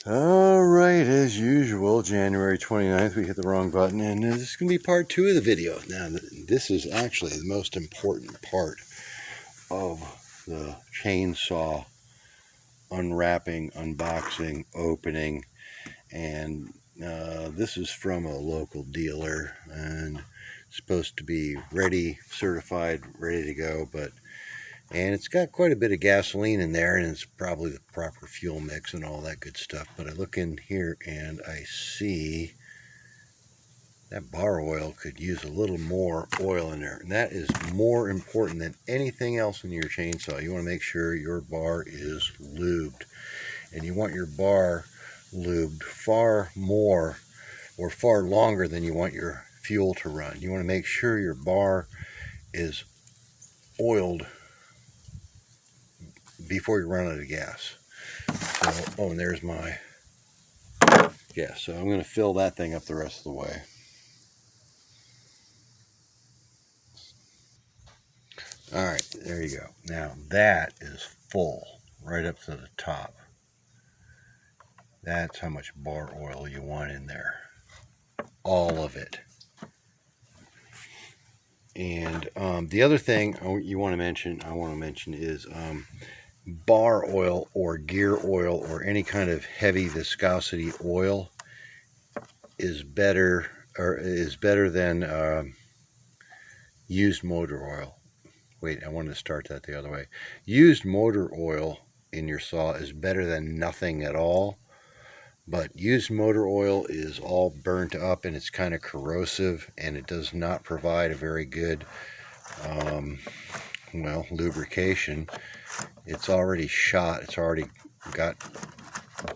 Alright, as usual, January 29th, we hit the wrong button, and this is going to be part 2 of the video. Now, this is actually the most important part of the chainsaw unwrapping, unboxing, opening, and this is from a local dealer, and it's supposed to be ready, certified, ready to go, and it's got quite a bit of gasoline in there, and it's probably the proper fuel mix and all that good stuff. But I look in here and I see that bar oil could use a little more oil in there. And that is more important than anything else in your chainsaw. You want to make sure your bar is lubed. And you want your bar lubed far more or far longer than you want your fuel to run. You want to make sure your bar is oiled before you run out of gas. So, oh, and there's my gas. So I'm going to fill that thing up the rest of the way. All right, there you go. Now that is full right up to the top. That's how much bar oil you want in there. All of it. And the other thing I want to mention is bar oil or gear oil or any kind of heavy viscosity oil is better than used motor oil. Wait, I wanted to start that the other way. Used motor oil in your saw is better than nothing at all, but used motor oil is all burnt up and it's kind of corrosive, and it does not provide a very good lubrication. It's already shot, it's already got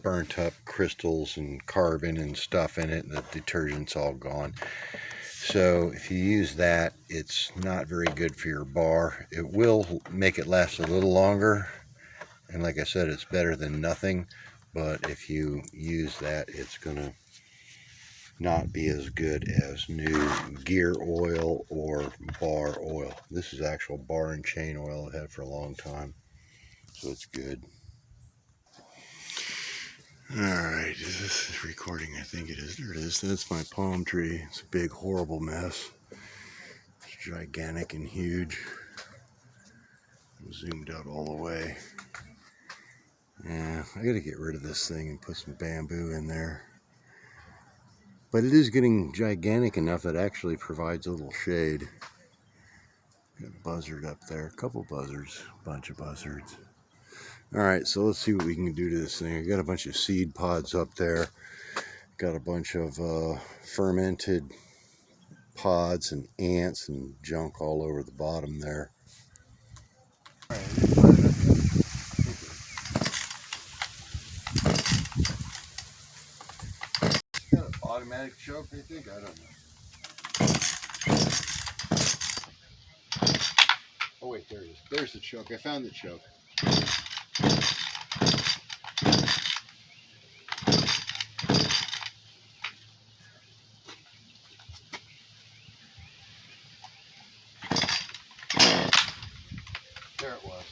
burnt up crystals and carbon and stuff in it, and the detergent's all gone. So if you use that, it's not very good for your bar. It will make it last a little longer, and like I said, it's better than nothing, but if you use that, it's gonna not be as good as new gear oil or bar oil. This is actual bar and chain oil I've had for a long time, so it's good. Alright, is this recording? I think it is. There it is. That's my palm tree. It's a big, horrible mess. It's gigantic and huge. I'm zoomed out all the way. Yeah, I gotta get rid of this thing and put some bamboo in there. But it is getting gigantic enough that it actually provides a little shade. Got a buzzard up there, a couple buzzards, a bunch of buzzards. Alright, so let's see what we can do to this thing. I got a bunch of seed pods up there. Got a bunch of fermented pods and ants and junk all over the bottom there. Got an automatic choke, I think? I don't know. Oh wait, there it is. There's the choke. I found the choke. There it was.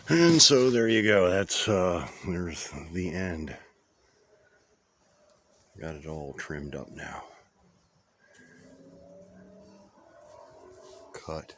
And so there you go. That's there's the end. Got it all trimmed up now. Cut.